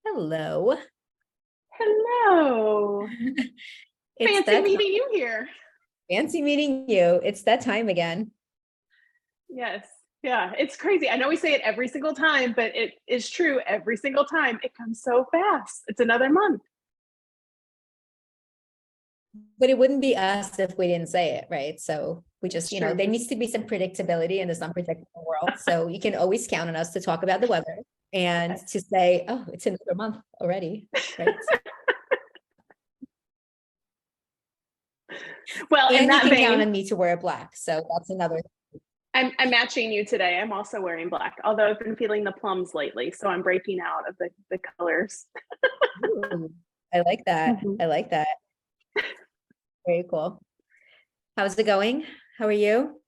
Hello. Hello. It's Fancy that meeting you here. fancy meeting you. It's that time again. Yes. Yeah, it's crazy. I know we say it every single time, but it is true every single time. It comes so fast. It's another month. But it wouldn't be us if we didn't say it, right? So we just, It's true. there needs to be some predictability in this unpredictable world. So you can always count on us to talk about the weather and Yes. to say, oh, it's another month already, right? Well, in And you that can count vein, on me to wear black. So that's another. I'm matching you today. I'm also wearing black, although I've been feeling the plums lately, so I'm breaking out of the colors. Ooh, I like that. Mhm. I like that. Very cool. How's it going? How are you?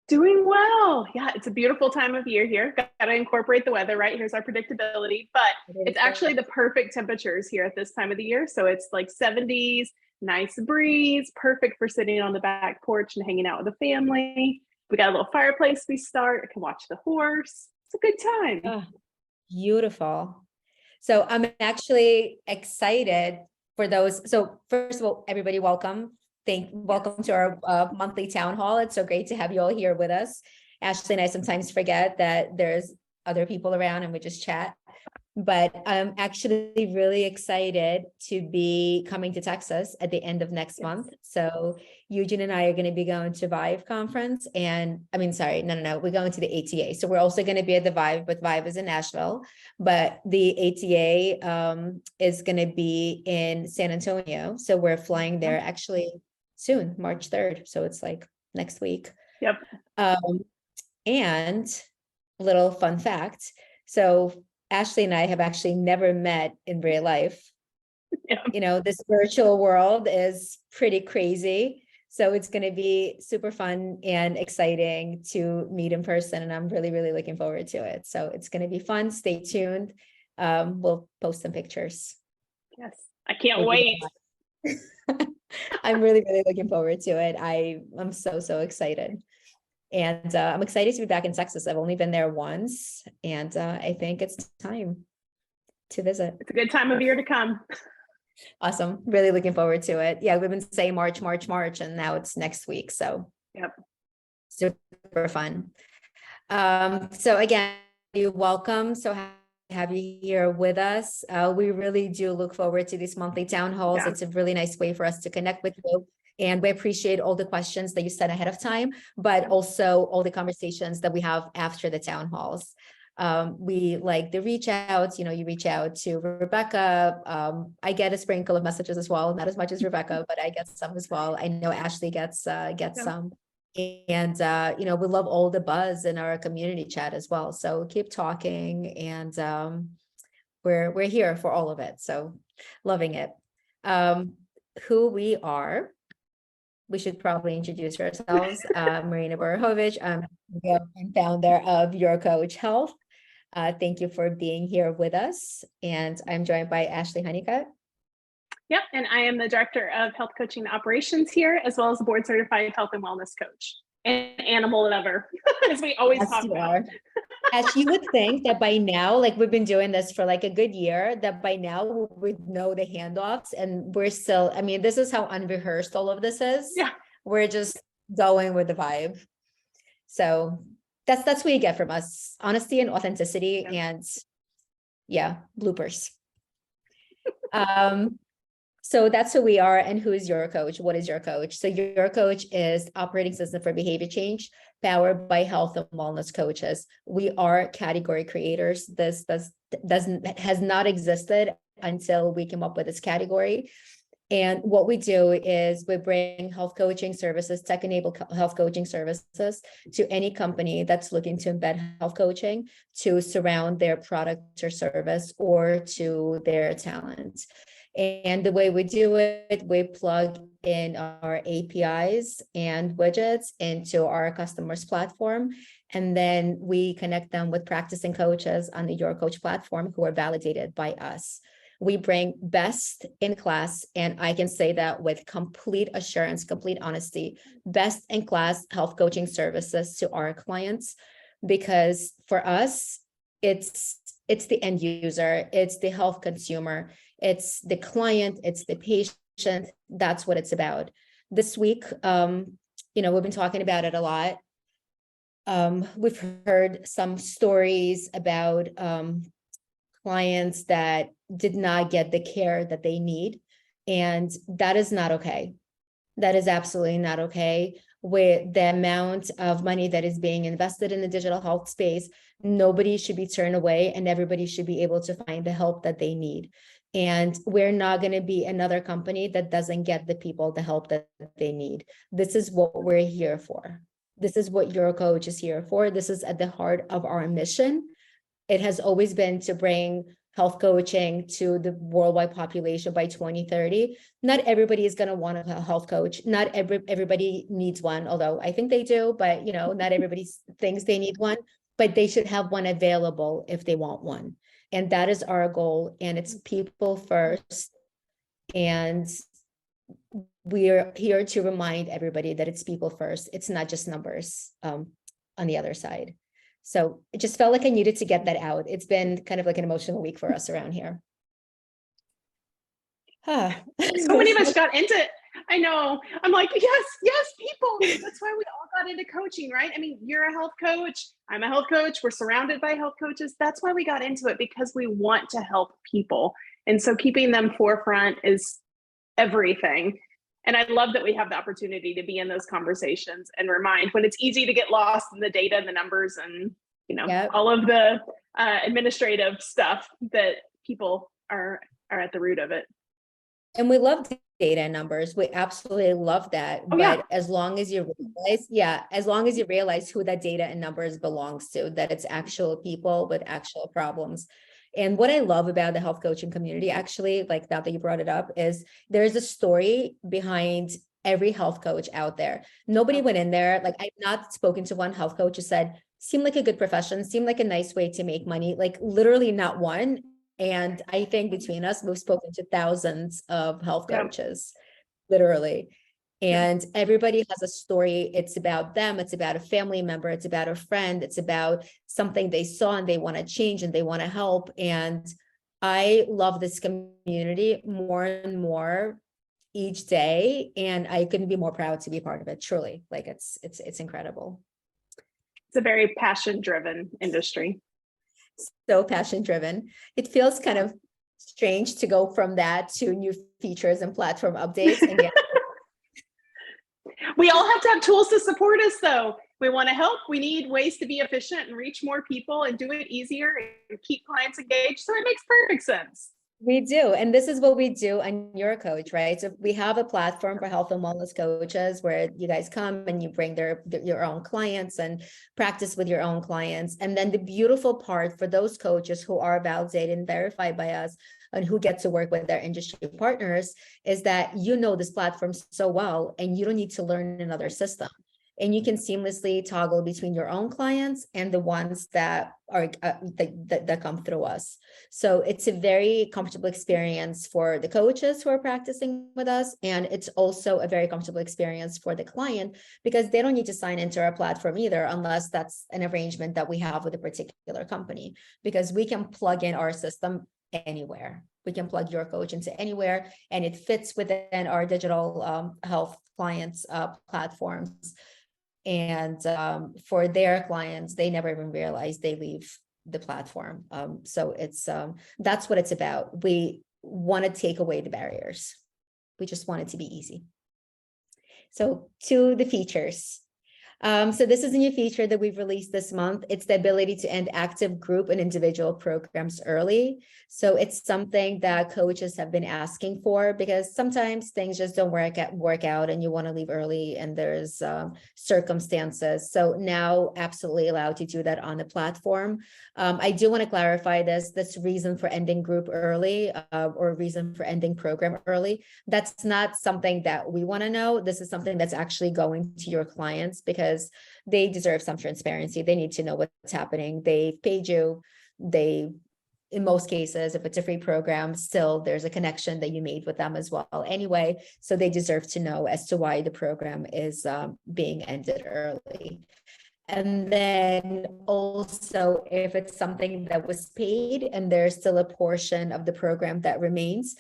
Doing well. Yeah, it's a beautiful time of year here. Got to incorporate the weather, right? Here's our predictability, but It it's is actually the perfect temperatures here at this time of the year. So it's like 70s, nice breeze, perfect for sitting on the back porch and hanging out with the family. We got a little fireplace we start. I can watch the horse. It's a good time. oh, beautiful. So I'm actually excited for those. So first of all, everybody, welcome. Welcome to our monthly town hall. It's so great to have you all here with us. Ashley and I sometimes forget that there's other people around and we just chat. But I'm actually really excited to be coming to Texas at the end of next month. So Eugene and I are going to be going to Vive conference, and no, we're going to the ATA. So we're also going to be at the Vive, but Vive is in Nashville, but the ATA is going to be in San Antonio. So we're flying there actually soon, March 3rd. So it's like next week. Yep. And a little fun fact. So Ashley and I have actually never met in real life. Yep. This virtual world is pretty crazy. So it's going to be super fun and exciting to meet in person. And I'm really, really looking forward to it. So it's going to be fun. Stay tuned. We'll post some pictures. Yes. I can't wait. I'm really, really looking forward to it. I'm so, so excited. And I'm excited to be back in Texas. I've only been there once, and I think it's time to visit. It's a good time of year to come. Awesome. Really looking forward to it. Yeah, we've been saying March, and now it's next week. So Yep. super fun. So again, you're welcome. So have you here with us. We really do look forward to these monthly town halls. Yeah. It's a really nice way for us to connect with you. And we appreciate all the questions that you sent ahead of time, but also all the conversations that we have after the town halls. We like the reach outs, you reach out to Rebecca. I get a sprinkle of messages as well, not as much as Rebecca, but I get some as well. I know Ashley gets some. And we love all the buzz in our community chat as well. So keep talking, and we're here for all of it. So loving it. Who we are. We should probably introduce ourselves. Marina Borohovich. I'm CEO and founder of YourCoach Health. Thank you for being here with us. And I'm joined by Ashley Honeycutt. Yep. And I am the director of health coaching operations here, as well as a board certified health and wellness coach and animal lover, as we always talk about. As you would think that by now, like we've been doing this for like a good year, that by now we would know the handoffs, and we're still, this is how unrehearsed all of this is. Yeah. We're just going with the vibe. So that's what you get from us. Honesty and authenticity, and bloopers. So that's who we are, and who is YourCoach? What is YourCoach? So YourCoach is operating system for behavior change, powered by health and wellness coaches. We are category creators. This has not existed until we came up with this category. And what we do is we bring health coaching services, tech-enabled health coaching services to any company that's looking to embed health coaching to surround their product or service or to their talent. And the way we do it, we plug in our APIs and widgets into our customers' platform. And then we connect them with practicing coaches on the YourCoach platform who are validated by us. We bring best in class, and I can say that with complete assurance, complete honesty, best in class health coaching services to our clients, because for us, it's it's the end user, it's the health consumer, it's the client, it's the patient. That's what it's about. This week, we've been talking about it a lot. We've heard some stories about clients that did not get the care that they need, and that is not okay. That is absolutely not okay. With the amount of money that is being invested in the digital health space, nobody should be turned away, and everybody should be able to find the help that they need. And we're not going to be another company that doesn't get the people the help that they need. This is what we're here for. This is what YourCoach is here for. This is at the heart of our mission. It has always been to bring health coaching to the worldwide population by 2030. Not everybody is going to want a health coach. Not everybody needs one, although I think they do, but not everybody thinks they need one, but they should have one available if they want one. And that is our goal. And it's people first. And we're here to remind everybody that it's people first. It's not just numbers on the other side. So it just felt like I needed to get that out. It's been kind of like an emotional week for us around here. So many of us got into it. I know. I'm like, yes, people. That's why we all got into coaching, right? I mean, you're a health coach. I'm a health coach. We're surrounded by health coaches. That's why we got into it, because we want to help people. And so keeping them forefront is everything. And I love that we have the opportunity to be in those conversations and remind when it's easy to get lost in the data and the numbers and, all of the administrative stuff, that people are at the root of it. And we love data and numbers. We absolutely love that. But as long as you realize who that data and numbers belongs to, that it's actual people with actual problems. And what I love about the health coaching community, actually, like now that you brought it up, is there's a story behind every health coach out there. Nobody went in there. Like, I've not spoken to one health coach who said, seemed like a good profession, seemed like a nice way to make money, like literally not one. And I think between us, we've spoken to thousands of health coaches, literally. And everybody has a story. It's about them. It's about a family member. It's about a friend. It's about something they saw and they want to change and they want to help. And I love this community more and more each day. And I couldn't be more proud to be part of it. Truly, like it's incredible. It's a very passion-driven industry. So passion-driven. It feels kind of strange to go from that to new features and platform updates. And we all have to have tools to support us, though. We want to help. We need ways to be efficient and reach more people and do it easier and keep clients engaged. So it makes perfect sense. We do. And this is what we do on YourCoach, right? So we have a platform for health and wellness coaches where you guys come and you bring your own clients and practice with your own clients. And then the beautiful part for those coaches who are validated and verified by us and who get to work with their industry partners is that this platform so well, and you don't need to learn another system. And you can seamlessly toggle between your own clients and the ones that are that come through us. So it's a very comfortable experience for the coaches who are practicing with us. And it's also a very comfortable experience for the client, because they don't need to sign into our platform either, unless that's an arrangement that we have with a particular company, because we can plug in our system anywhere. We can plug YourCoach into anywhere, and it fits within our digital health clients' platforms. And for their clients, they never even realize they leave the platform. So it's that's what it's about. We want to take away the barriers. We just want it to be easy. So to the features. So this is a new feature that we've released this month. It's the ability to end active group and individual programs early. So it's something that coaches have been asking for, because sometimes things just don't work out and you want to leave early and there's circumstances. So now absolutely allowed to do that on the platform. I do want to clarify this reason for ending group early or reason for ending program early. That's not something that we want to know. This is something that's actually going to your clients, because they deserve some transparency. They need to know what's happening. They've paid you. In most cases, if it's a free program, still there's a connection that you made with them as well anyway. So they deserve to know as to why the program is being ended early. And then also, if it's something that was paid and there's still a portion of the program that remains,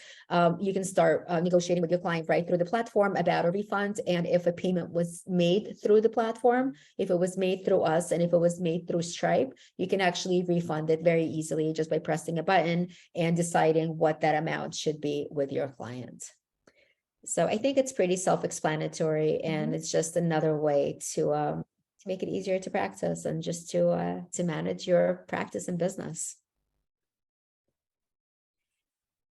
you can start negotiating with your client right through the platform about a refund. And if a payment was made through the platform, if it was made through us, and if it was made through Stripe, you can actually refund it very easily just by pressing a button and deciding what that amount should be with your client. So I think it's pretty self-explanatory, and it's just another way to make it easier to practice and just to manage your practice and business.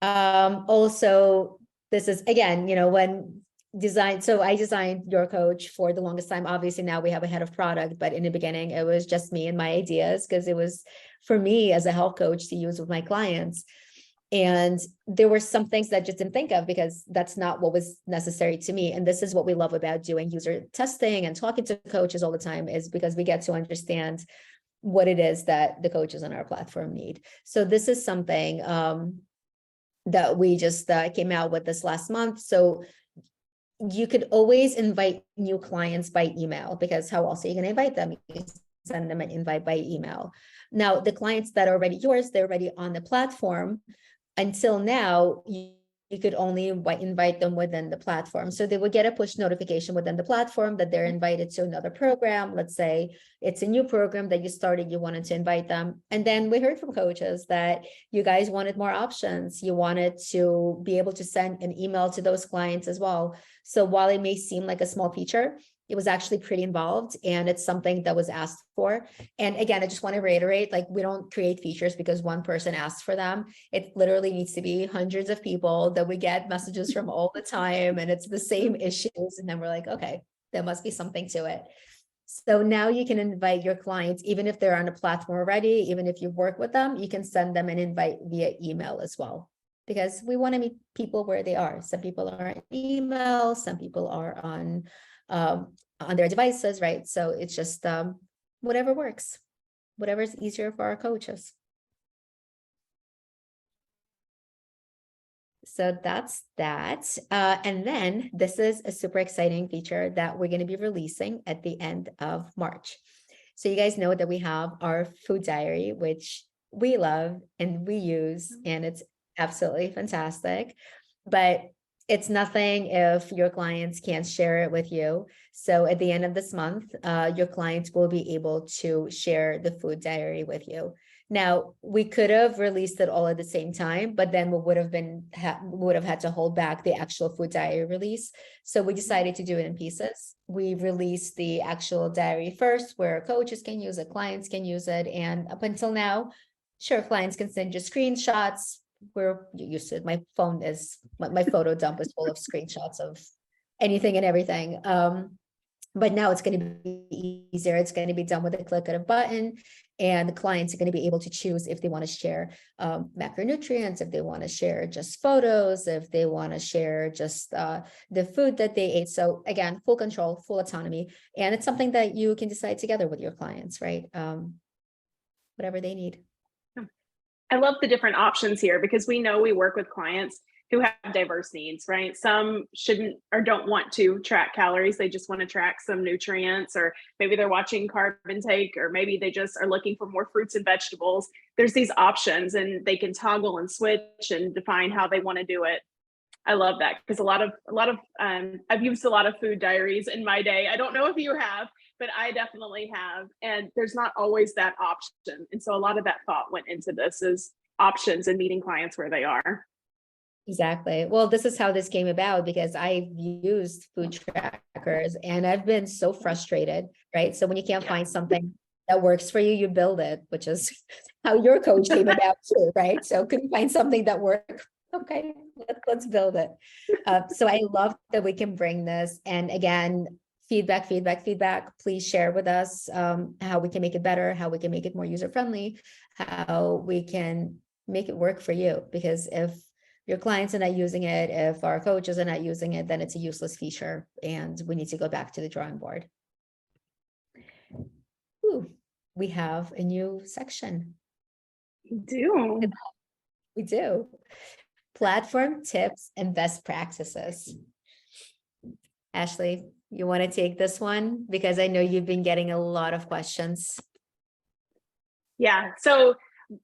Also, this is again, when design. So I designed YourCoach for the longest time. Obviously now we have a head of product, but in the beginning it was just me and my ideas, because it was for me as a health coach to use with my clients. And there were some things that I just didn't think of because that's not what was necessary to me. And this is what we love about doing user testing and talking to coaches all the time, is because we get to understand what it is that the coaches on our platform need. So this is something that we just came out with this last month. So you could always invite new clients by email, because how else are you going to invite them? You send them an invite by email. Now, the clients that are already yours, they're already on the platform. Until now, you could only invite them within the platform. So they would get a push notification within the platform that they're invited to another program. Let's say it's a new program that you started, you wanted to invite them. And then we heard from coaches that you guys wanted more options. You wanted to be able to send an email to those clients as well. So while it may seem like a small feature, it was actually pretty involved, and it's something that was asked for. And again, I just want to reiterate, like, we don't create features because one person asked for them. It literally needs to be hundreds of people that we get messages from all the time, and it's the same issues. And then we're like, okay, there must be something to it. So now you can invite your clients, even if they're on a platform already, even if you work with them, you can send them an invite via email as well, because we want to meet people where they are. Some people are on email, some people are on their devices, right? So it's just whatever works, whatever is easier for our coaches. So that's that. And then this is a super exciting feature that we're going to be releasing at the end of March. So you guys know that we have our food diary, which we love and we use, and it's absolutely fantastic. But it's nothing if your clients can't share it with you. So at the end of this month, your clients will be able to share the food diary with you. Now, we could have released it all at the same time, but then we would have had to hold back the actual food diary release. So we decided to do it in pieces. We released the actual diary first, where coaches can use it, clients can use it. And up until now, sure, clients can send you screenshots. We're used to it. My phone is, my photo dump is full of screenshots of anything and everything. But now it's going to be easier. It's going to be done with a click of a button, and the clients are going to be able to choose if they want to share macronutrients, if they want to share just photos, if they want to share just the food that they ate. So again, full control, full autonomy. And it's something that you can decide together with your clients, right? Whatever they need. I love the different options here, because we know we work with clients who have diverse needs, right? Some shouldn't or don't want to track calories. They just want to track some nutrients, or maybe they're watching carb intake, or maybe they just are looking for more fruits and vegetables. There's these options, and they can toggle and switch and define how they want to do it. I love that, because a lot of I've used a lot of food diaries in my day. I don't know if you have, but I definitely have. And there's not always that option. And so a lot of that thought went into this, is options and meeting clients where they are. Exactly. Well, this is how this came about, because I've used food trackers and I've been so frustrated, right? So when you can't find something that works for you, you build it, which is how YourCoach came about too, right? So couldn't find something that worked. Okay, let's build it. So I love that we can bring this. And again, feedback. Please share with us how we can make it better, how we can make it more user-friendly, how we can make it work for you. Because if your clients are not using it, if our coaches are not using it, then it's a useless feature, and we need to go back to the drawing board. Ooh, we have a new section. We do. We do. Platform tips and best practices. Ashley, You want to take this one? Because I know you've been getting a lot of questions. Yeah, so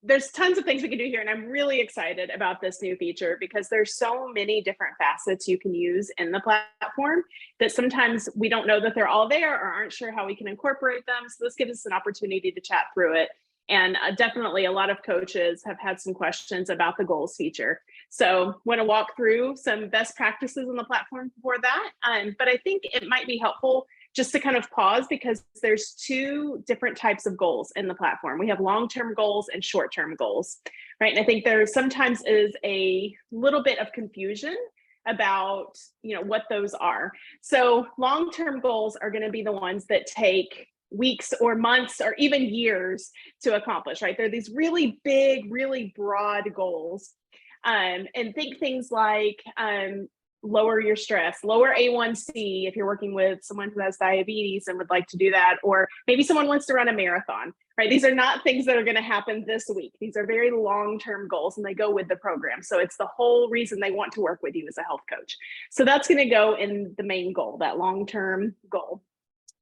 there's tons of things we can do here, and I'm really excited about this new feature because there's so many different facets you can use in the platform that sometimes we don't know that they're all there or aren't sure how we can incorporate them. So this gives us an opportunity to chat through it. And definitely a lot of coaches have had some questions about the goals feature. So want to walk through some best practices on the platform for that. But I think it might be helpful just to kind of pause because there's two different types of goals in the platform. We have long-term goals and short-term goals, right? And I think there sometimes is a little bit of confusion about, what those are. So long-term goals are going to be the ones that take weeks or months or even years to accomplish, right? They're these really big, really broad goals. And think things like lower your stress, lower A1C if you're working with someone who has diabetes and would like to do that, or maybe someone wants to run a marathon, right? These are not things that are going to happen this week. These are very long-term goals and they go with the program. So it's the whole reason they want to work with you as a health coach. So that's going to go in the main goal, that long-term goal.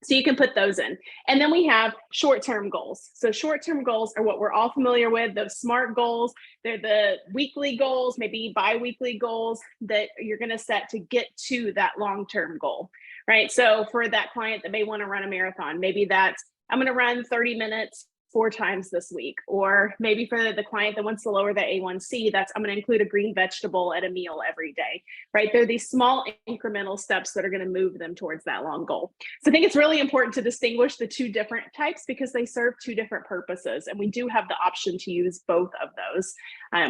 So you can put those in. And then we have short-term goals. So short-term goals are what we're all familiar with, those SMART goals. They're the weekly goals, maybe bi-weekly goals that you're going to set to get to that long-term goal, right? So for that client that may want to run a marathon, maybe that's, I'm going to run 30 minutes 4 times this week. Or maybe for the client that wants to lower the A1C, that's, I'm going to include a green vegetable at a meal every day, right? They're these small incremental steps that are going to move them towards that long goal. So I think it's really important to distinguish the two different types because they serve two different purposes. And we do have the option to use both of those,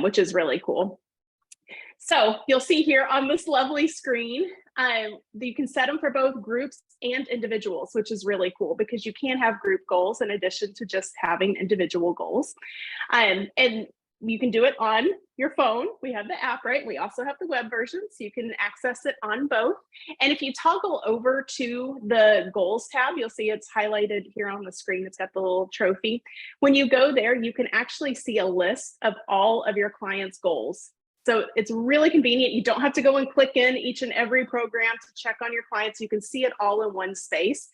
which is really cool. So you'll see here on this lovely screen, you can set them for both groups and individuals, which is really cool because you can have group goals in addition to just having individual goals. And you can do it on your phone. We have the app, right? We also have the web version, so you can access it on both. And if you toggle over to the goals tab, you'll see it's highlighted here on the screen. It's got the little trophy. When you go there, you can actually see a list of all of your clients' goals. So it's really convenient. You don't have to go and click in each and every program to check on your clients. You can see it all in one space,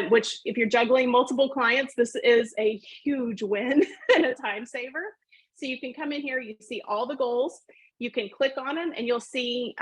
which if you're juggling multiple clients, this is a huge win and a time saver. So you can come in here, you see all the goals, you can click on them and you'll see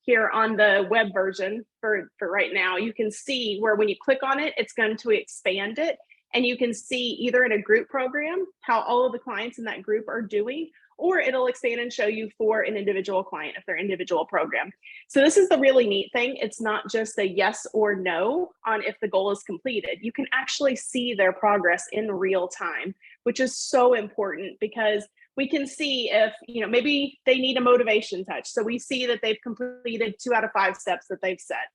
here on the web version for right now, you can see where when you click on it, it's going to expand it. And you can see either in a group program, how all of the clients in that group are doing, or it'll expand and show you for an individual client if they're individual program. So this is the really neat thing. It's not just a yes or no on if the goal is completed. You can actually see their progress in real time, which is so important because we can see if, maybe they need a motivation touch. So we see that they've completed 2 out of 5 steps that they've set.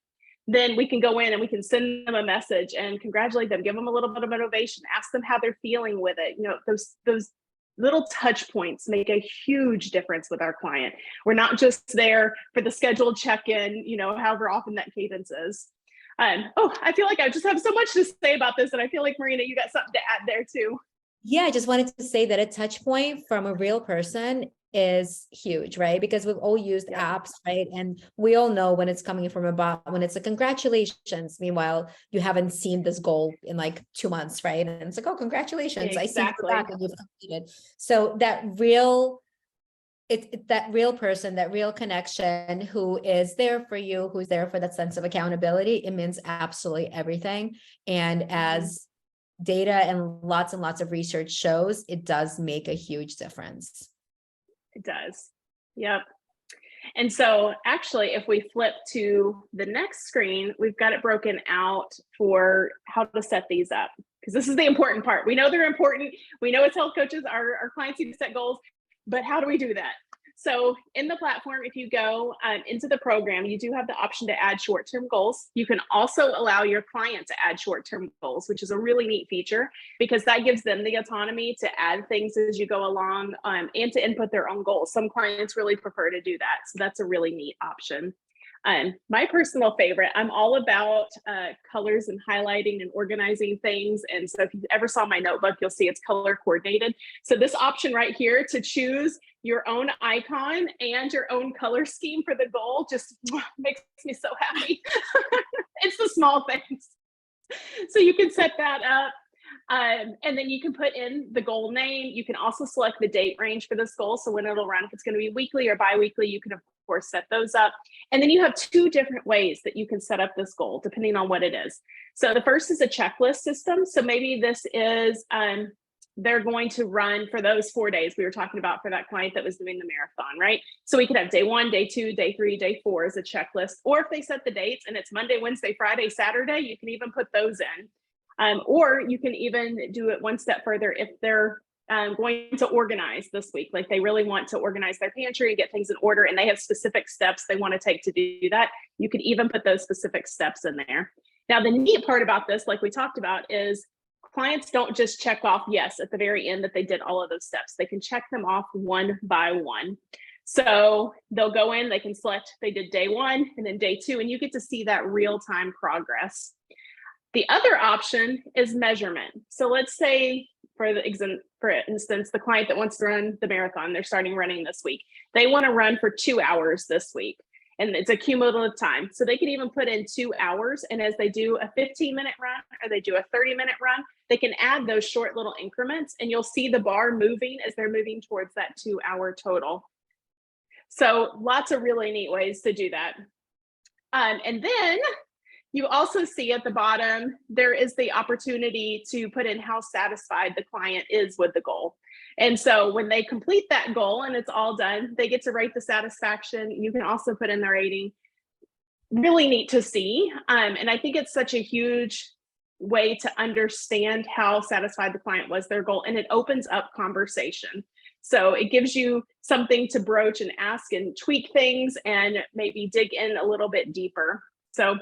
Then we can go in and we can send them a message and congratulate them, give them a little bit of motivation, ask them how they're feeling with it. Those little touch points make a huge difference with our client. We're not just there for the scheduled check-in, however often that cadence is. I feel like I just have so much to say about this, and I feel like Marina, you got something to add there too. Yeah, I just wanted to say that a touch point from a real person is huge, right? Because we've all used apps, right? And we all know when it's coming from a bot, when it's a congratulations. Meanwhile, you haven't seen this goal in like 2 months, right? And it's like, oh, congratulations. Exactly. I see you back and you've completed. So that real person, that real connection who is there for you, who's there for that sense of accountability, it means absolutely everything. And as data and lots of research shows, it does make a huge difference. It does. Yep. And so actually, if we flip to the next screen, we've got it broken out for how to set these up, because this is the important part. We know they're important. We know as health coaches, our clients need to set goals, but how do we do that? So in the platform, if you go into the program, you do have the option to add short-term goals. You can also allow your client to add short-term goals, which is a really neat feature because that gives them the autonomy to add things as you go along and to input their own goals. Some clients really prefer to do that. So that's a really neat option. My personal favorite, I'm all about colors and highlighting and organizing things. And so if you ever saw my notebook, you'll see it's color coordinated. So this option right here to choose your own icon and your own color scheme for the goal just makes me so happy. It's the small things. So you can set that up. And then you can put in the goal name. You can also select the date range for this goal. So when it'll run, if it's going to be weekly or bi-weekly, you can of course set those up. And then you have two different ways that you can set up this goal depending on what it is. So the first is a checklist system. So maybe this is, they're going to run for those 4 days we were talking about for that client that was doing the marathon, right? So we could have day 1, day 2, day 3, day 4 as a checklist. Or if they set the dates and it's Monday, Wednesday, Friday, Saturday, you can even put those in. Or you can even do it one step further if they're going to organize this week, like they really want to organize their pantry and get things in order, and they have specific steps they want to take to do that. You could even put those specific steps in there. Now, the neat part about this, like we talked about, is clients don't just check off yes at the very end that they did all of those steps. They can check them off one by one. So they'll go in, they can select they did day 1 and then day 2, and you get to see that real-time progress. The other option is measurement. So let's say, for instance, the client that wants to run the marathon, they're starting running this week. They want to run for 2 hours this week, and it's a cumulative time. So they can even put in 2 hours, and as they do a 15-minute run or they do a 30-minute run, they can add those short little increments, and you'll see the bar moving as they're moving towards that 2-hour total. So lots of really neat ways to do that. And then you also see at the bottom, there is the opportunity to put in how satisfied the client is with the goal. And so when they complete that goal and it's all done, they get to rate the satisfaction. You can also put in the rating. Really neat to see. And I think it's such a huge way to understand how satisfied the client was their goal. And it opens up conversation. So it gives you something to broach and ask and tweak things and maybe dig in a little bit deeper. So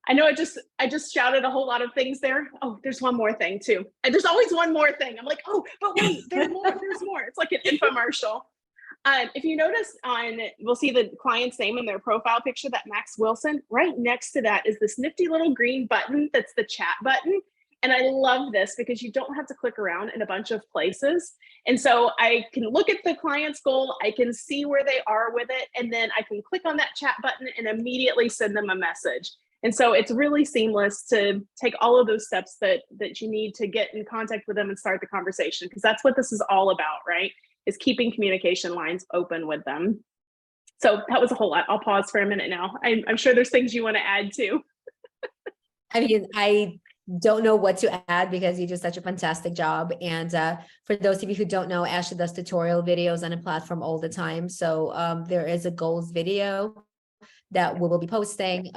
I know I just shouted a whole lot of things there. Oh, there's one more thing too. And there's always one more thing. I'm like, oh, but wait, there's more, there's more. It's like an infomercial. If you notice we'll see the client's name in their profile picture, that Max Wilson, right next to that is this nifty little green button that's the chat button. And I love this because you don't have to click around in a bunch of places. And so I can look at the client's goal, I can see where they are with it, and then I can click on that chat button and immediately send them a message. And so it's really seamless to take all of those steps that you need to get in contact with them and start the conversation, because that's what this is all about, right? Is keeping communication lines open with them. So that was a whole lot. I'll pause for a minute now. I'm sure there's things you want to add too. I mean, I don't know what to add because you did such a fantastic job. And for those of you who don't know, Ashley does tutorial videos on a platform all the time. So there is a goals video that we will be posting,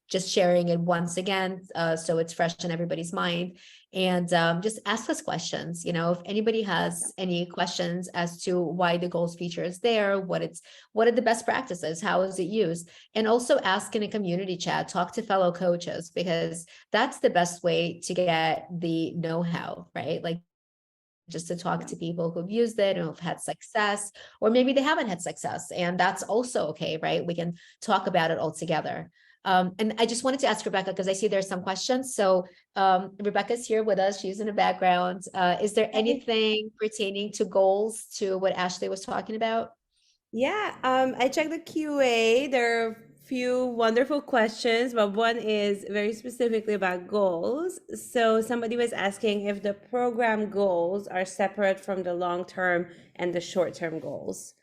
just sharing it once again, so it's fresh in everybody's mind. And just ask us questions. You know, if anybody has any questions as to why the goals feature is there, what are the best practices, how is it used, and also ask in a community chat, talk to fellow coaches, because that's the best way to get the know-how, right? Like, just to talk to people who've used it and who've had success, or maybe they haven't had success, and that's also okay, right? We can talk about it all together. And I just wanted to ask Rebecca, because I see there's some questions. So Rebecca's here with us. She's in the background. Is there anything pertaining to goals to what Ashley was talking about? Yeah, I checked the QA. There are a few wonderful questions, but one is very specifically about goals. So somebody was asking if the program goals are separate from the long-term and the short-term goals.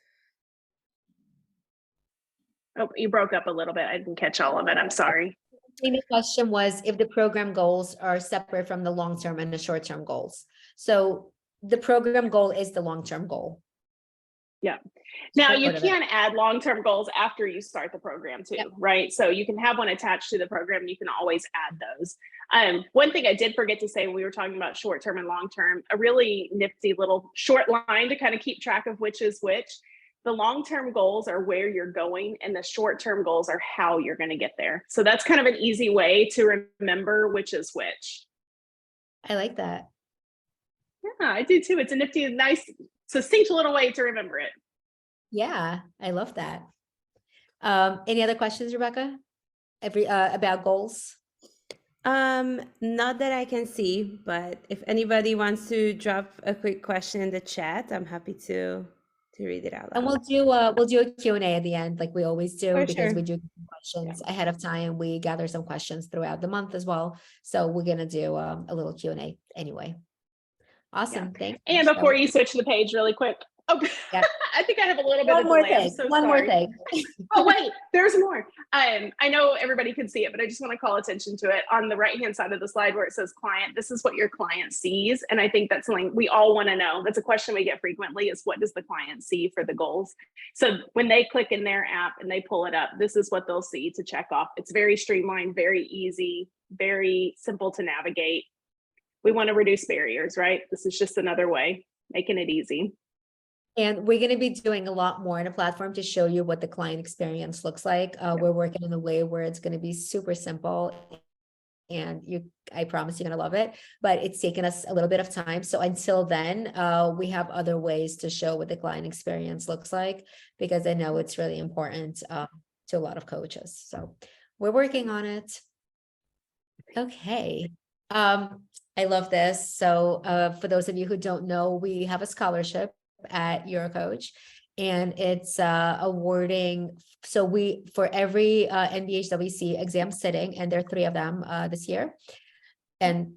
Oh, you broke up a little bit. I didn't catch all of it. I'm sorry. The question was if the program goals are separate from the long-term and the short-term goals. So the program goal is the long-term goal. Yeah. Now you can add long-term goals after you start the program too, right? So you can have one attached to the program. You can always add those. One thing I did forget to say when we were talking about short-term and long-term, a really nifty little short line to kind of keep track of which is which. The long-term goals are where you're going, and the short-term goals are how you're going to get there. So that's kind of an easy way to remember which is which. I like that. Yeah, I do too. It's a nifty, nice, succinct little way to remember it. Yeah, I love that. Any other questions, Rebecca? About goals? Not that I can see, but if anybody wants to drop a quick question in the chat, I'm happy to to read it out And loud. we'll do a Q&A at the end, like we always do, For because sure. we do questions ahead of time. We gather some questions throughout the month as well. So we're gonna do a little Q&A anyway. Awesome, thanks. And Michelle. before you switch the page really quick, oh, Yeah. I think I have a little bit One of more delay. I'm thing, so one more sorry. thing. Oh wait, there's more. I know everybody can see it, but I just want to call attention to it. On the right-hand side of the slide where it says client, this is what your client sees. And I think that's something we all want to know. That's a question we get frequently, is what does the client see for the goals? So when they click in their app and they pull it up, this is what they'll see to check off. It's very streamlined, very easy, very simple to navigate. We want to reduce barriers, right? This is just another way, making it easy. And we're going to be doing a lot more in a platform to show you what the client experience looks like. We're working in a way where it's going to be super simple, and I promise you're going to love it, but it's taken us a little bit of time. So until then, we have other ways to show what the client experience looks like, because I know it's really important to a lot of coaches. So we're working on it. Okay. I love this. So for those of you who don't know, we have a scholarship at YourCoach, and it's awarding. So for every NBHWC exam sitting, and there are 3 of them this year, and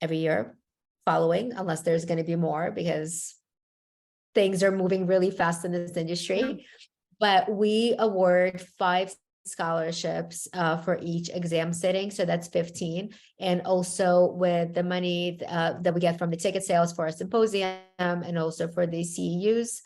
every year following, unless there's going to be more, because things are moving really fast in this industry. But we award 5 scholarships for each exam sitting, so that's 15. And also with the money that we get from the ticket sales for our symposium, and also for the CEUs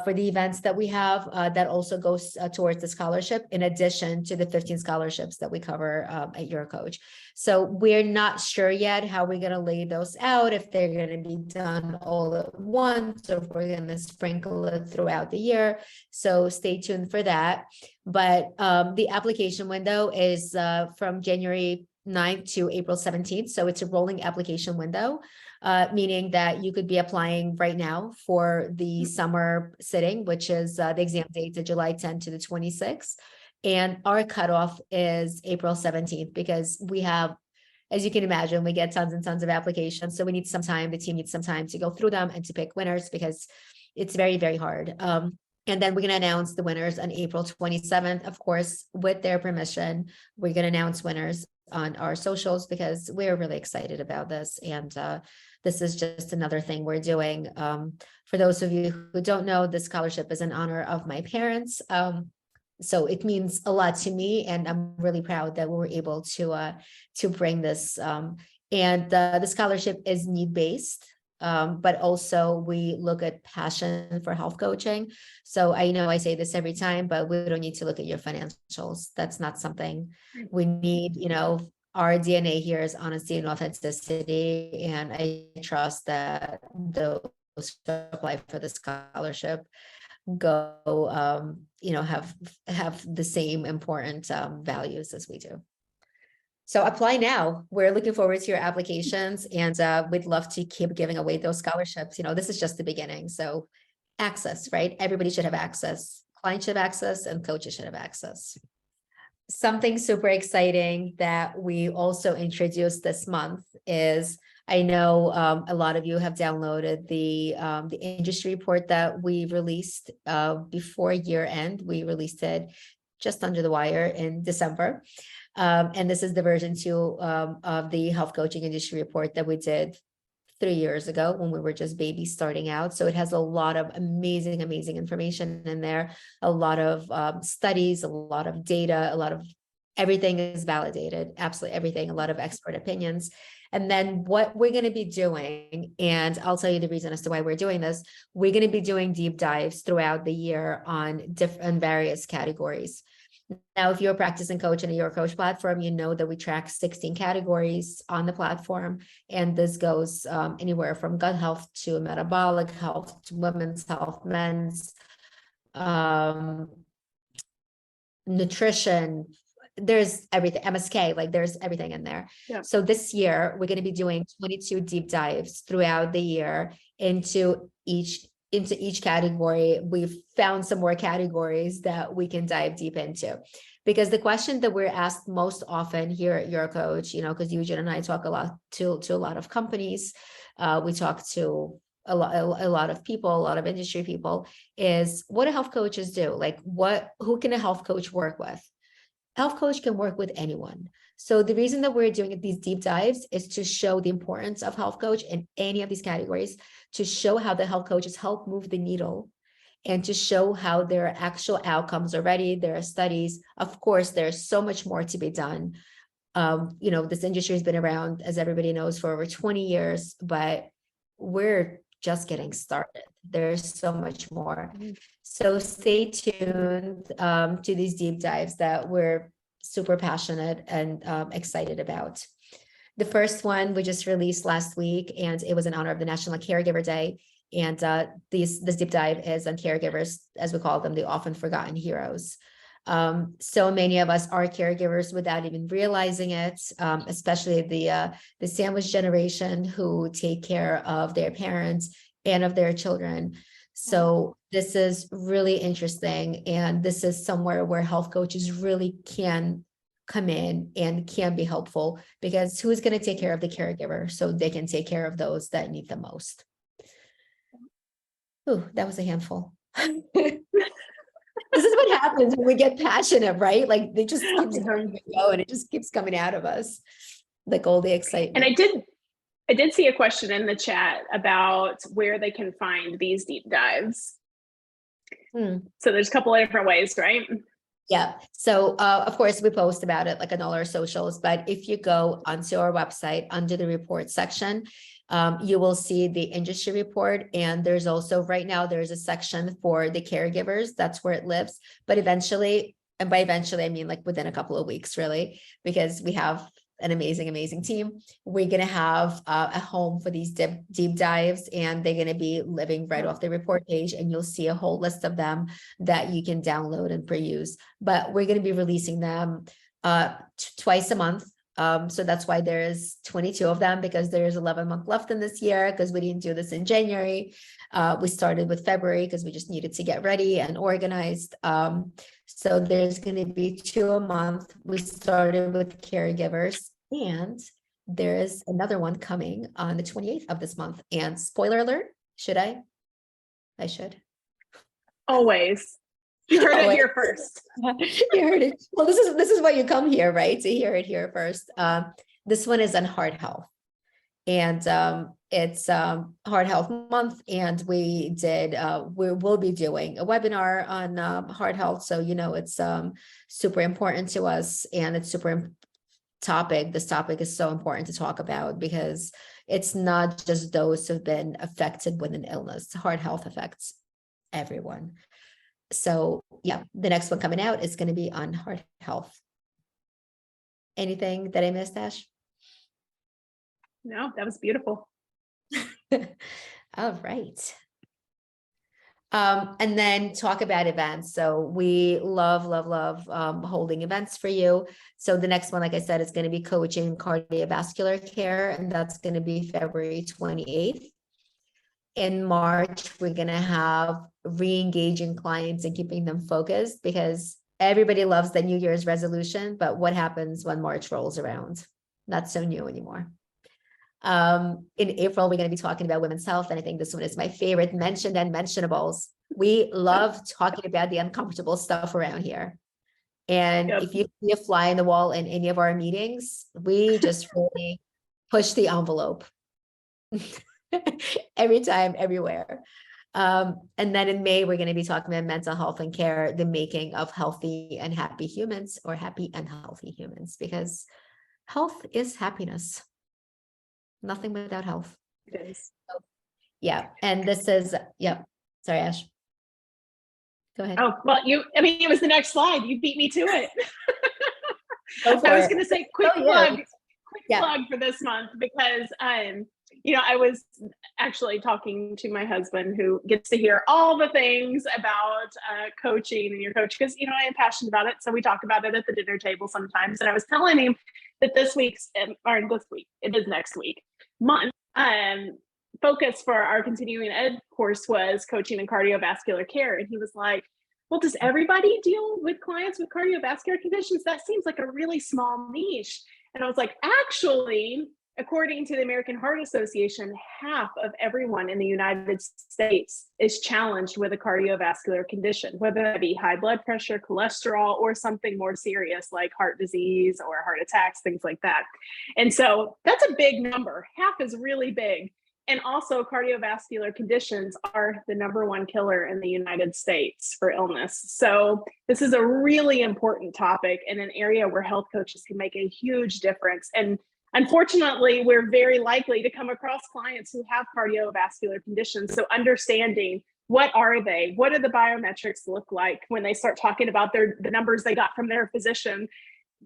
for the events that we have, that also goes towards the scholarship, in addition to the 15 scholarships that we cover at YourCoach. So we're not sure yet how we're going to lay those out, if they're going to be done all at once, or if we're going to sprinkle it throughout the year. So stay tuned for that. But the application window is from January 9th to April 17th. So it's a rolling application window, meaning that you could be applying right now for the summer sitting, which is the exam dates of July 10th to the 26th. And our cutoff is April 17th, because we have, as you can imagine, we get tons and tons of applications. So we need some time, the team needs some time to go through them and to pick winners, because it's very, very hard. And then we're going to announce the winners on April 27th. Of course, with their permission, we're going to announce winners on our socials, because we're really excited about this. And this is just another thing we're doing. For those of you who don't know, the scholarship is in honor of my parents. So it means a lot to me, and I'm really proud that we were able to bring this. And the scholarship is need-based. But also we look at passion for health coaching. So I know I say this every time, but we don't need to look at your financials. That's not something we need. You know, our DNA here is honesty and authenticity. And I trust that those who apply for the scholarship go, you know, have the same important values as we do. So apply now. We're looking forward to your applications, and we'd love to keep giving away those scholarships. You know, this is just the beginning. So access, right? Everybody should have access. Clients should have access, and coaches should have access. Something super exciting that we also introduced this month is, I know a lot of you have downloaded the industry report that we released before year end. We released it just under the wire in December. And this is the version 2 of the health coaching industry report that we did 3 years ago when we were just babies starting out. So it has a lot of amazing information in there, a lot of studies, a lot of data, a lot of everything is validated, absolutely everything, a lot of expert opinions. And then what we're going to be doing, and I'll tell you the reason as to why we're doing this, we're going to be doing deep dives throughout the year on various categories. Now, if you're a practicing coach in a YourCoach platform, you know that we track 16 categories on the platform. And this goes anywhere from gut health to metabolic health to women's health, men's, nutrition. There's everything, MSK, like there's everything in there. Yeah. So this year, we're going to be doing 22 deep dives throughout the year into each category. We've found some more categories that we can dive deep into, because the question that we're asked most often here at YourCoach, you know, because Eugene and I talk a lot to a lot of companies, we talk to a lot of people, a lot of industry people, is what do health coaches do? Like who can a health coach work with? Health coach can work with anyone. So the reason that we're doing these deep dives is to show the importance of health coach in any of these categories, to show how the health coaches help move the needle, and to show how there are actual outcomes already. There are studies. Of course, there's so much more to be done. This industry has been around, as everybody knows, for over 20 years, but we're just getting started. There's so much more. So stay tuned to these deep dives that we're super passionate and excited about. The first one we just released last week, and it was in honor of the National Caregiver Day. And this deep dive is on caregivers, as we call them, the often forgotten heroes. So many of us are caregivers without even realizing it, especially the sandwich generation who take care of their parents and of their children. So this is really interesting. And this is somewhere where health coaches really can come in and can be helpful, because who's going to take care of the caregiver so they can take care of those that need the most? Ooh, that was a handful. This is what happens when we get passionate, right? Like they just keeps going and it just keeps coming out of us, like all the excitement. And I did see a question in the chat about where they can find these deep dives. So there's a couple of different ways, right? Yeah. So of course we post about it like on all our socials, but if you go onto our website under the report section, you will see the industry report. And there's also right now, there's a section for the caregivers. That's where it lives. But eventually, and by eventually, I mean like within a couple of weeks, really, because we have an amazing team. We're going to have a home for these deep dives, and they're going to be living right off the report page. And you'll see a whole list of them that you can download and peruse. But we're going to be releasing them twice a month. So that's why there's 22 of them, because there's 11 months left in this year, because we didn't do this in January. We started with February because we just needed to get ready and organized. So there's going to be 2 a month. We started with caregivers, and there is another one coming on the 28th of this month. And spoiler alert, should I? I should. Always. You heard it here first. You heard it. Well, this is why you come here, right? To hear it here first. This one is on heart health, and it's Heart Health Month, and we will be doing a webinar on heart health. So it's super important to us, and it's super topic. This topic is so important to talk about, because it's not just those who've been affected with an illness. Heart health affects everyone. So yeah, the next one coming out is going to be on heart health. Anything that I missed, Ash? No, that was beautiful. All right. And then talk about events. So we love holding events for you. So the next one, like I said, is going to be coaching cardiovascular care, and that's going to be February 28th. In March, we're going to have re-engaging clients and keeping them focused, because everybody loves the New Year's resolution, but what happens when March rolls around? Not so new anymore. In April, we're going to be talking about women's health, and I think this one is my favorite, mentioned and mentionables. We love talking about the uncomfortable stuff around here. And if you see a fly in the wall in any of our meetings, we just really push the envelope. Every time, everywhere. And then in May, we're going to be talking about mental health and care, the making of healthy and happy humans, or happy and healthy humans, because health is happiness. Nothing without health. It is. So, yeah. And this is, sorry, Ash. Go ahead. Oh, well, it was the next slide. You beat me to it. I was going to say quick plug for this month, because I was actually talking to my husband, who gets to hear all the things about coaching and your coach, because, I am passionate about it. So we talk about it at the dinner table sometimes. And I was telling him that it is next week, month, focus for our continuing ed course was coaching and cardiovascular care. And he was like, well, does everybody deal with clients with cardiovascular conditions? That seems like a really small niche. And I was like, actually, according to the American Heart Association, half of everyone in the United States is challenged with a cardiovascular condition, whether that be high blood pressure, cholesterol, or something more serious like heart disease or heart attacks, things like that. And so that's a big number. Half is really big. And also, cardiovascular conditions are the #1 killer in the United States for illness. So this is a really important topic and an area where health coaches can make a huge difference. And unfortunately, we're very likely to come across clients who have cardiovascular conditions. So understanding what are they? What do the biometrics look like when they start talking about the numbers they got from their physician?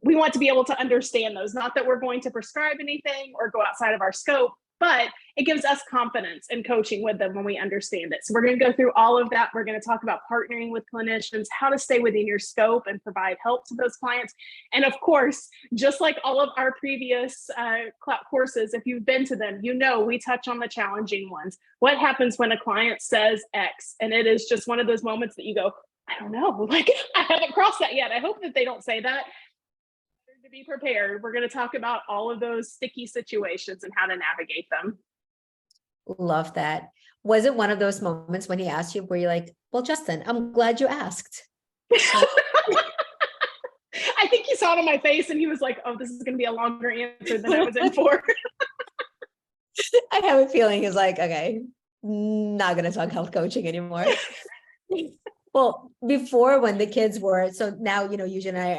We want to be able to understand those. Not that we're going to prescribe anything or go outside of our scope, but it gives us confidence in coaching with them when we understand it. So we're going to go through all of that. We're going to talk about partnering with clinicians, how to stay within your scope and provide help to those clients. And of course, just like all of our previous courses, if you've been to them, you know we touch on the challenging ones. What happens when a client says X? And it is just one of those moments that you go, I don't know, like I haven't crossed that yet. I hope that they don't say that. To be prepared, we're going to talk about all of those sticky situations and how to navigate them. Love that. Was it one of those moments when he asked you where you're like, well, Justin, I'm glad you asked? I think he saw it on my face and he was like, oh, this is going to be a longer answer than I was in for. I have a feeling he's like, okay, not going to talk health coaching anymore. Well, before when the kids were, so now, you know, Eugene and I are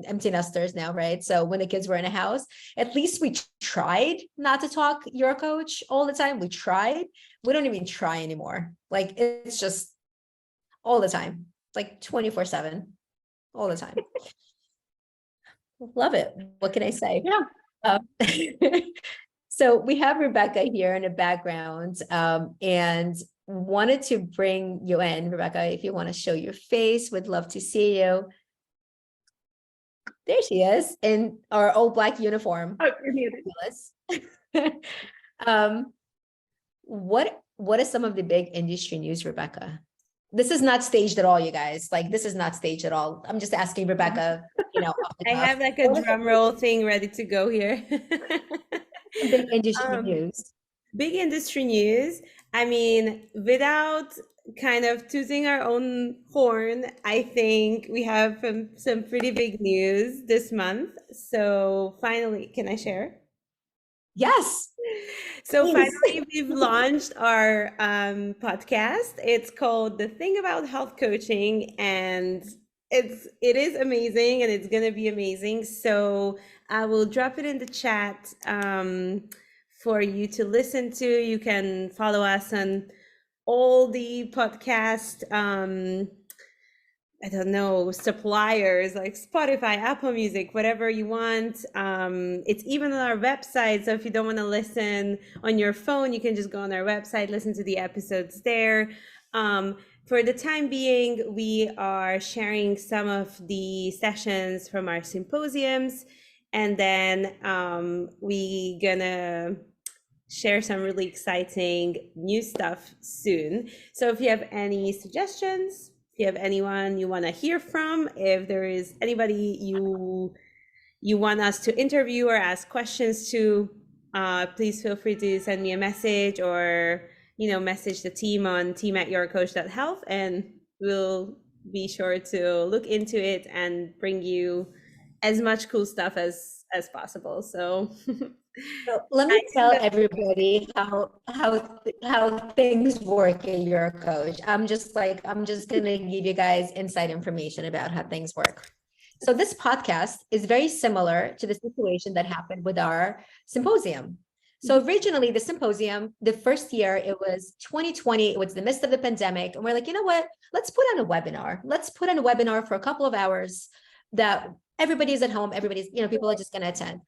empty nesters now, right? So when the kids were in a house, at least we tried not to talk YourCoach all the time. We tried. We don't even try anymore. Like it's just all the time, like 24/7, all the time. Love it. What can I say? Yeah. So we have Rebecca here in the background, and wanted to bring you in, Rebecca. If you want to show your face, would love to see you. There she is in our all black uniform. Oh, you're muted. What is some of the big industry news, Rebecca? This is not staged at all, you guys. Like this is not staged at all. I'm just asking Rebecca, you know. I have like a drum roll thing ready to go here. Big industry news. Big industry news. I mean, without kind of tooting our own horn, I think we have some pretty big news this month. So finally, can I share? Yes. So Please. finally, we've launched our podcast. It's called The Thing About Health Coaching, and it is amazing, and it's gonna be amazing. So I will drop it in the chat for you to listen to. You can follow us on all the podcast, I don't know, suppliers like Spotify, Apple Music, whatever you want. It's even on our website. So if you don't want to listen on your phone, you can just go on our website, listen to the episodes there. For the time being, we are sharing some of the sessions from our symposiums, and then we gonna share some really exciting new stuff soon. So if you have any suggestions, if you have anyone you want to hear from, if there is anybody you want us to interview or ask questions to, please feel free to send me a message, or message the team on team@yourcoach.health, and we'll be sure to look into it and bring you as much cool stuff as possible. So let me tell everybody how things work at YourCoach. I'm just gonna give you guys inside information about how things work. So this podcast is very similar to the situation that happened with our symposium. So originally the symposium, the first year, it was 2020, it was the midst of the pandemic. And we're like, you know what, let's put on a webinar. Let's put on a webinar for a couple of hours that everybody's at home, people are just gonna attend.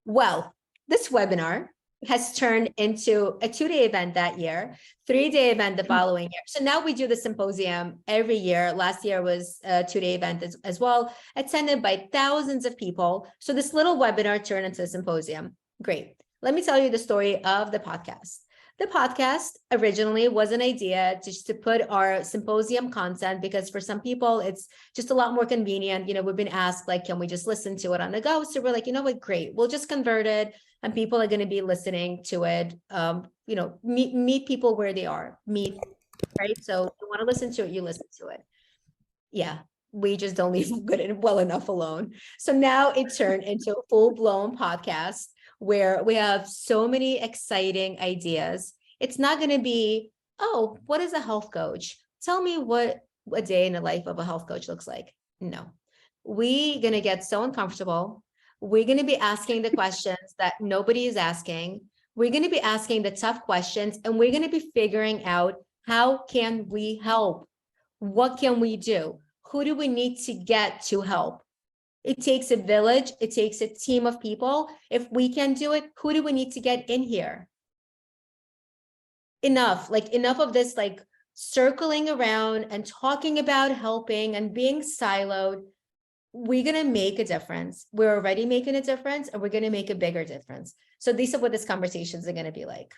Well, this webinar has turned into a 2-day event that year, 3-day event the following year. So now we do the symposium every year. Last year was a 2-day event as well, attended by thousands of people. So this little webinar turned into a symposium. Great. Let me tell you the story of the podcast. The podcast originally was an idea just to put our symposium content, because for some people, it's just a lot more convenient. We've been asked, like, can we just listen to it on the go? So we're like, you know what, great. We'll just convert it, and people are going to be listening to it. Meet people where they are, right? So if you want to listen to it, you listen to it. Yeah, we just don't leave well enough alone. So now it turned into a full-blown podcast where we have so many exciting ideas. It's not going to be, oh, what is a health coach? Tell me what a day in the life of a health coach looks like. No, we're going to get so uncomfortable. We're going to be asking the questions that nobody is asking. We're going to be asking the tough questions, and we're going to be figuring out, how can we help? What can we do? Who do we need to get to help? It takes a village. It takes a team of people. If we can do it, who do we need to get in here? Enough of this, circling around and talking about helping and being siloed. We're going to make a difference. We're already making a difference, and we're going to make a bigger difference. So these are what these conversations are going to be like.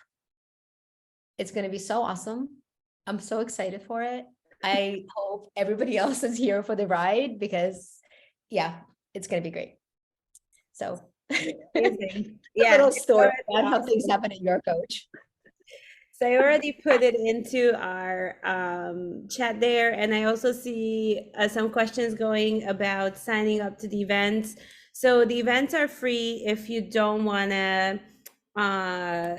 It's going to be so awesome. I'm so excited for it. I hope everybody else is here for the ride, because it's going to be great. So yeah, little story about how things happen at YourCoach. So I already put it into our chat there, and I also see some questions going about signing up to the events. So the events are free if you don't want to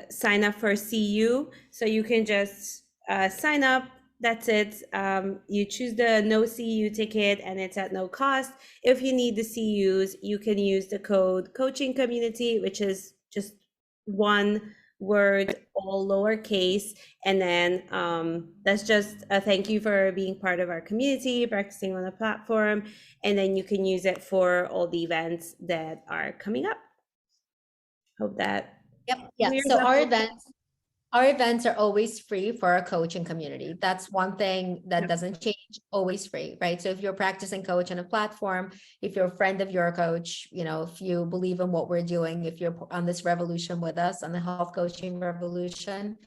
sign up for CU. So you can just sign up. That's it. You choose the no CU ticket, and it's at no cost. If you need the CUs, you can use the code coaching community, which is just one word, all lowercase, and then that's just a thank you for being part of our community, practicing on the platform, and then you can use it for all the events that are coming up. Hope that. Yep. So our events are always free for our coaching community. That's one thing that doesn't change, always free, right? So if you're a practicing coach on a platform, if you're a friend of YourCoach, if you believe in what we're doing, if you're on this revolution with us, on the health coaching revolution,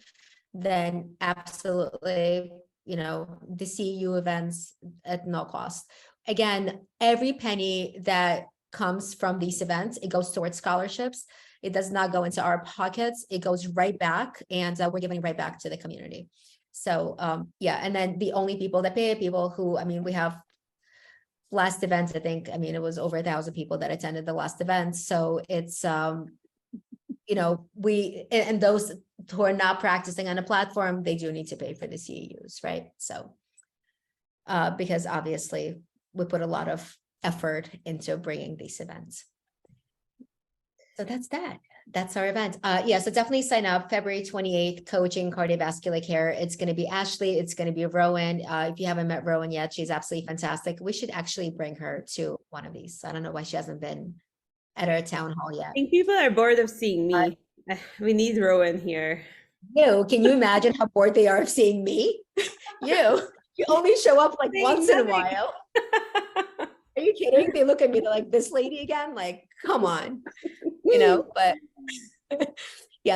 then absolutely, the CU events at no cost. Again, every penny that comes from these events, it goes towards scholarships. It does not go into our pockets. It goes right back, and we're giving right back to the community. So and then the only people that pay are people who, we have last events, I think, it was over 1,000 people that attended the last event. So it's, and those who are not practicing on a platform, they do need to pay for the CEUs, right? So, because obviously we put a lot of effort into bringing these events. So that's our event. So definitely sign up. February 28th, coaching cardiovascular care. It's going to be Ashley. It's going to be Rowan. If you haven't met Rowan yet, she's absolutely fantastic. We should actually bring her to one of these. I don't know why she hasn't been at our town hall yet. I think people are bored of seeing me. We need Rowan here. Can you imagine how bored they are of seeing me? You only show up once in a while. Are you kidding? They look at me, they're like, this lady again? Come on, but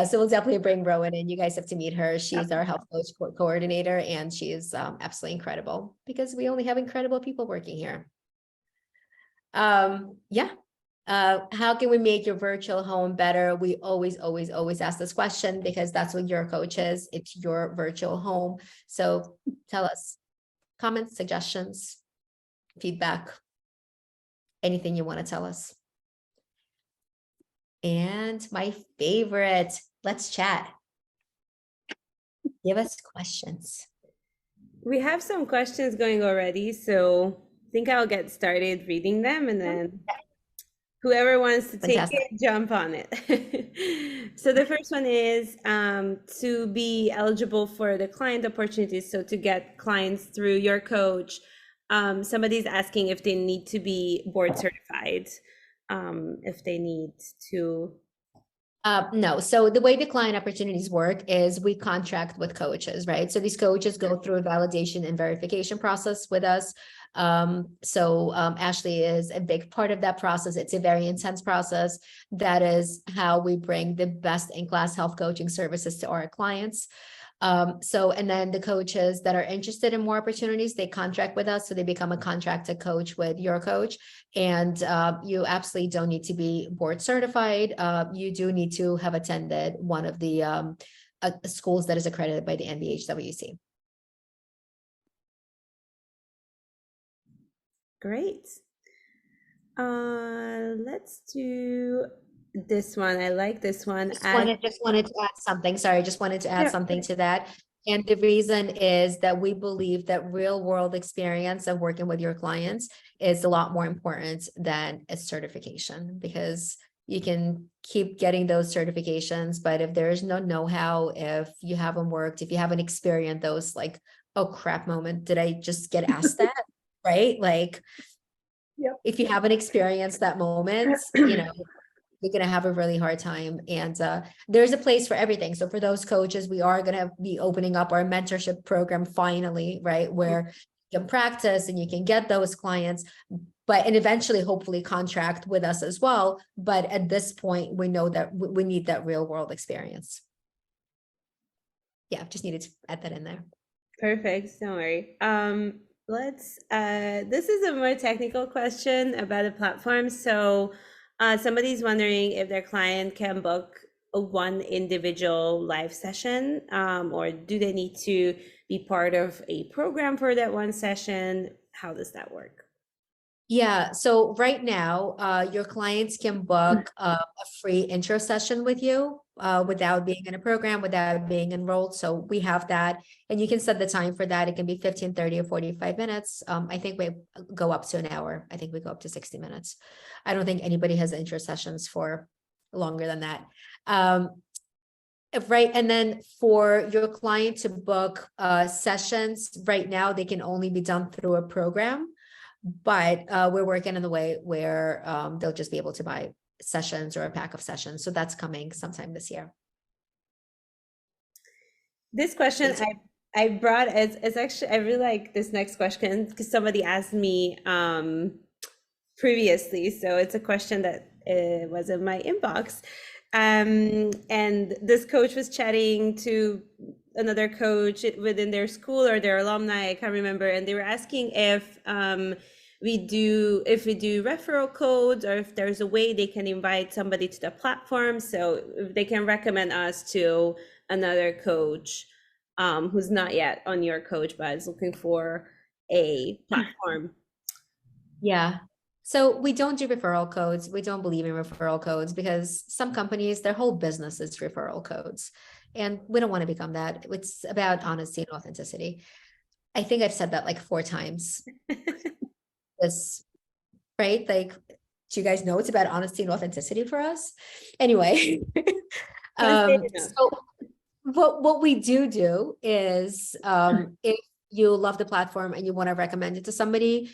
so we'll definitely bring Rowan in. You guys have to meet her. She's our health coach coordinator, and she is absolutely incredible, because we only have incredible people working here. How can we make your virtual home better? We always ask this question, because that's what YourCoach is. It's your virtual home. So tell us, comments, suggestions, feedback, anything you want to tell us. And my favorite, let's chat. Give us questions. We have some questions going already, so I think I'll get started reading them, and then whoever wants to take it, jump on it. So the first one is to be eligible for the client opportunities. So to get clients through YourCoach, somebody's asking if they need to be board certified, if they need to. No. So the way the client opportunities work is we contract with coaches, right? So these coaches go through a validation and verification process with us. Ashley is a big part of that process. It's a very intense process. That is how we bring the best in class health coaching services to our clients. So, and then the coaches that are interested in more opportunities, they contract with us. So they become a contracted coach with YourCoach. And you absolutely don't need to be board certified. You do need to have attended one of the schools that is accredited by the NBHWC. Great. Let's do this one. I like this one. Just wanted to add something. Sorry, just wanted to add something to that. And the reason is that we believe that real world experience of working with your clients is a lot more important than a certification, because you can keep getting those certifications, but if there's no know-how, if you haven't worked, if you haven't experienced those like, oh crap moment, did I just get asked that? Right? Like, if you haven't experienced that moment, you know, you're going to have a really hard time. And there's a place for everything. So for those coaches, we are going to be opening up our mentorship program finally, right? Where you can practice and you can get those clients, and eventually hopefully contract with us as well. But at this point, we know that we need that real world experience. Yeah, just needed to add that in there. Perfect. Don't worry. This is a more technical question about the platform. So somebody's wondering if their client can book one individual live session, or do they need to be part of a program for that one session? How does that work? Yeah, so right now, your clients can book a free intro session with you without being in a program, without being enrolled. So we have that, and you can set the time for that. It can be 15, 30, or 45 minutes. I think we go up to an hour. I think we go up to 60 minutes. I don't think anybody has intro sessions for longer than that. Right. And then for your client to book sessions right now, they can only be done through a program. But we're working in the way where they'll just be able to buy sessions or a pack of sessions. So that's coming sometime this year. This question I brought is actually, I really like this next question because somebody asked me previously. So it's a question that was in my inbox. And this coach was chatting to another coach within their school or their alumni, I can't remember, and they were asking if we do referral codes, or if there's a way they can invite somebody to the platform, so if they can recommend us to another coach who's not yet on YourCoach but is looking for a platform. Yeah. So we don't do referral codes. We don't believe in referral codes because some companies, their whole business is referral codes. And we don't want to become that. It's about honesty and authenticity. I think I've said that like 4 times. This, right? Like, do you guys know it's about honesty and authenticity for us? Anyway, so what we do is if you love the platform and you want to recommend it to somebody,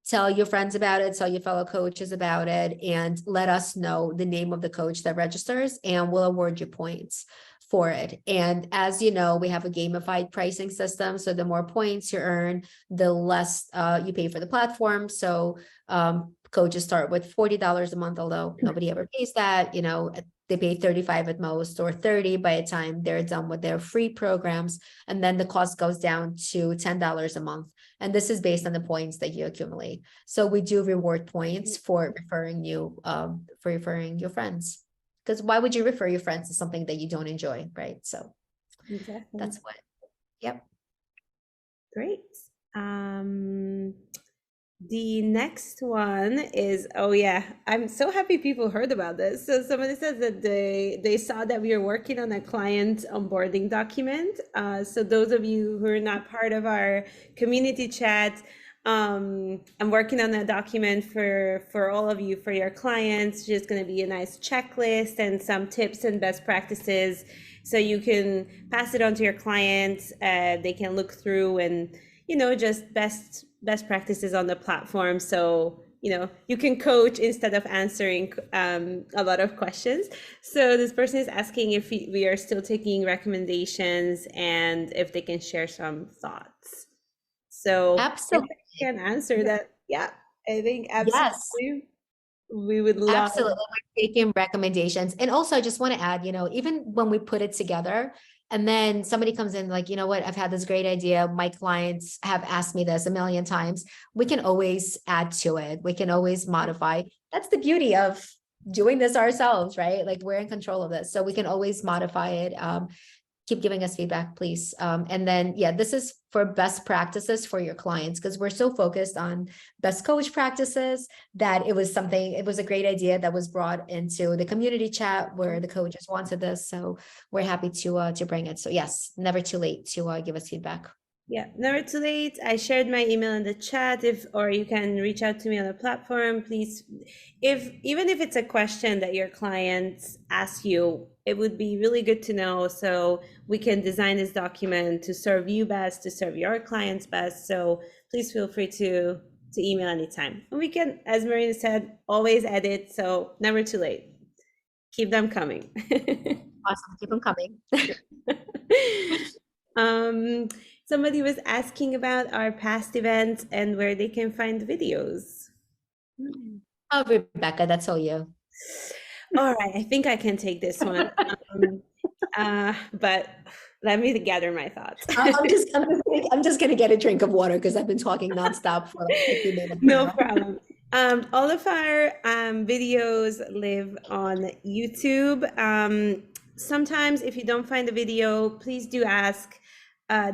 tell your friends about it, tell your fellow coaches about it, and let us know the name of the coach that registers, and we'll award you points for it. And as you know, we have a gamified pricing system. So the more points you earn, the less you pay for the platform. So coaches start with $40 a month, although nobody ever pays that. You know, they pay $35 at most, or $30 by the time they're done with their free programs. And then the cost goes down to $10 a month. And this is based on the points that you accumulate. So we do reward points for referring your friends. Because why would you refer your friends to something that you don't enjoy, right? So exactly. That's what, yep. Great. The next one is, oh yeah, I'm so happy people heard about this. So somebody says that they saw that we are working on a client onboarding document. So those of you who are not part of our community chat, I'm working on a document for all of you, for your clients. Just going to be a nice checklist and some tips and best practices, so you can pass it on to your clients. They can look through and, you know, just best practices on the platform. So, you know, you can coach instead of answering a lot of questions. So this person is asking if we are still taking recommendations and if they can share some thoughts. So absolutely, I can answer that. Yeah, I think absolutely. Yes. We would love. Absolutely, we're taking recommendations. And also, I just want to add, you know, even when we put it together, And then somebody comes in like, you know what, I've had this great idea. My clients have asked me this a million times. We can always add to it. We can always modify. That's the beauty of doing this ourselves, right? Like we're in control of this. So we can always modify it. Keep giving us feedback, please. And then, yeah, this is for best practices for your clients, because we're so focused on best coach practices that it was a great idea that was brought into the community chat where the coaches wanted this. So we're happy to bring it. So yes, never too late to give us feedback. Yeah, never too late. I shared my email in the chat, or you can reach out to me on the platform. Please, even if it's a question that your clients ask you, it would be really good to know, so we can design this document to serve you best, to serve your clients best. So please feel free to email anytime. And we can, as Marina said, always edit. So never too late. Keep them coming. Awesome, keep them coming. Somebody was asking about our past events and where they can find videos. Oh, Rebecca, that's all you. All right, I think I can take this one. But let me gather my thoughts. I'm just gonna get a drink of water because I've been talking nonstop for like 50 minutes. No problem. All of our videos live on YouTube. Sometimes if you don't find the video, please do ask.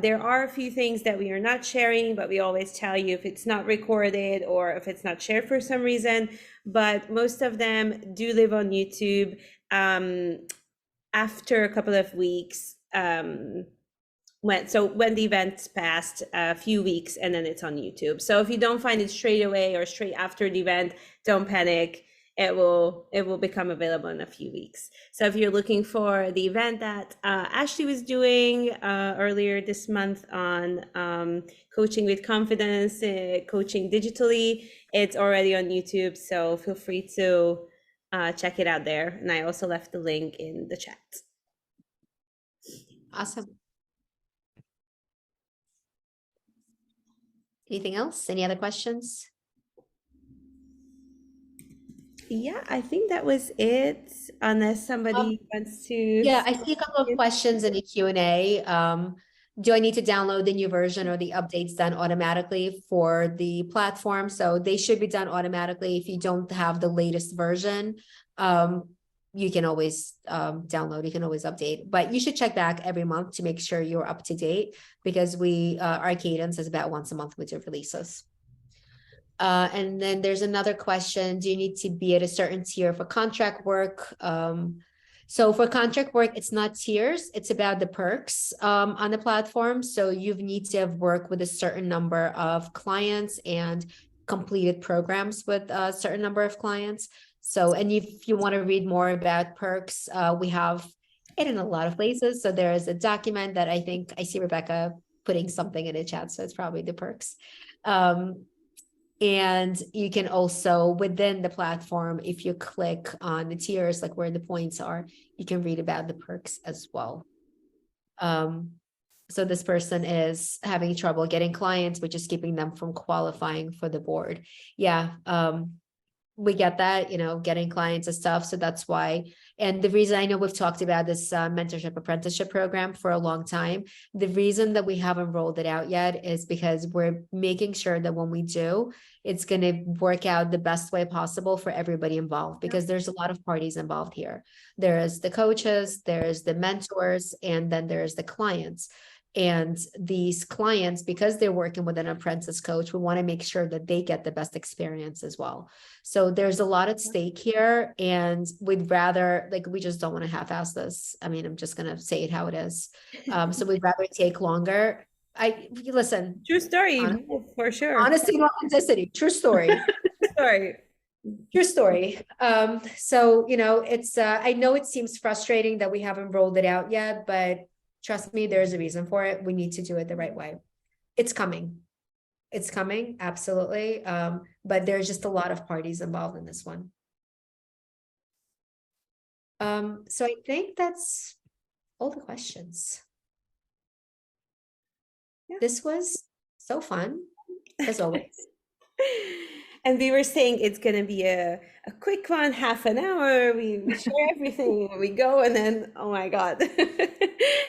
There are a few things that we are not sharing, but we always tell you if it's not recorded or if it's not shared for some reason. But most of them do live on YouTube. After a couple of weeks, when the event's passed a few weeks, and then it's on YouTube. So if you don't find it straight away or straight after the event, don't panic. It will become available in a few weeks. So if you're looking for the event that Ashley was doing earlier this month on coaching with confidence, coaching digitally, it's already on YouTube. So feel free to check it out there. And I also left the link in the chat. Awesome. Anything else? Any other questions? Yeah, I think that was it, unless somebody wants to. Yeah, I see a couple of questions in the Q&A. Do I need to download the new version or the updates done automatically for the platform? So they should be done automatically. If you don't have the latest version, you can always download, you can always update, but you should check back every month to make sure you're up to date, because our cadence is about once a month with your releases. And then there's another question. Do you need to be at a certain tier for contract work? So for contract work, it's not tiers, it's about the perks on the platform. So you need to have worked with a certain number of clients and completed programs with a certain number of clients. So, and if you want to read more about perks, we have it in a lot of places. So there is a document that I think I see Rebecca putting something in the chat. So it's probably the perks. And you can also, within the platform, if you click on the tiers, like where the points are, you can read about the perks as well. So this person is having trouble getting clients, which is keeping them from qualifying for the board. Yeah, we get that, getting clients and stuff. So that's why. And the reason, I know we've talked about this mentorship apprenticeship program for a long time. The reason that we haven't rolled it out yet is because we're making sure that when we do, it's going to work out the best way possible for everybody involved, because there's a lot of parties involved here. There's the coaches, there's the mentors, and then there's the clients. And these clients, because they're working with an apprentice coach, we want to make sure that they get the best experience as well. So there's a lot at stake here, and we'd rather, we just don't want to half-ass this. I mean, I'm just going to say it how it is. So we'd rather take longer. Listen. True story, for sure. Honesty and authenticity. True story. Sorry. True story. So, it's, I know it seems frustrating that we haven't rolled it out yet, but trust me, there's a reason for it. We need to do it the right way. It's coming. It's coming, absolutely. But there's just a lot of parties involved in this one. So I think that's all the questions. Yeah. This was so fun, as always. And we were saying it's going to be a quick one, half an hour. We share everything, we go, and then, oh my God.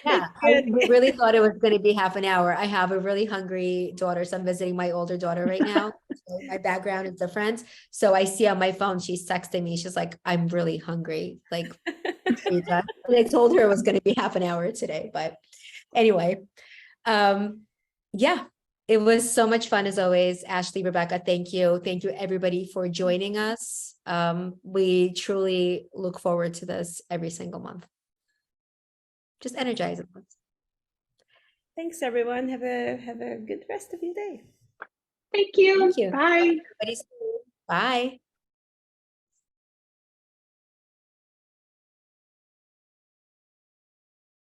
Yeah, I really thought it was going to be half an hour. I have a really hungry daughter, so I'm visiting my older daughter right now. So my background is different. So I see on my phone, she's texting me. She's like, I'm really hungry. Like, and I told her it was going to be half an hour today. But anyway, yeah, it was so much fun as always. Ashley, Rebecca, thank you. Thank you everybody for joining us. We truly look forward to this every single month. Just energizing us. Thanks, everyone. Have a good rest of your day. Thank you. Thank you. Bye. Bye.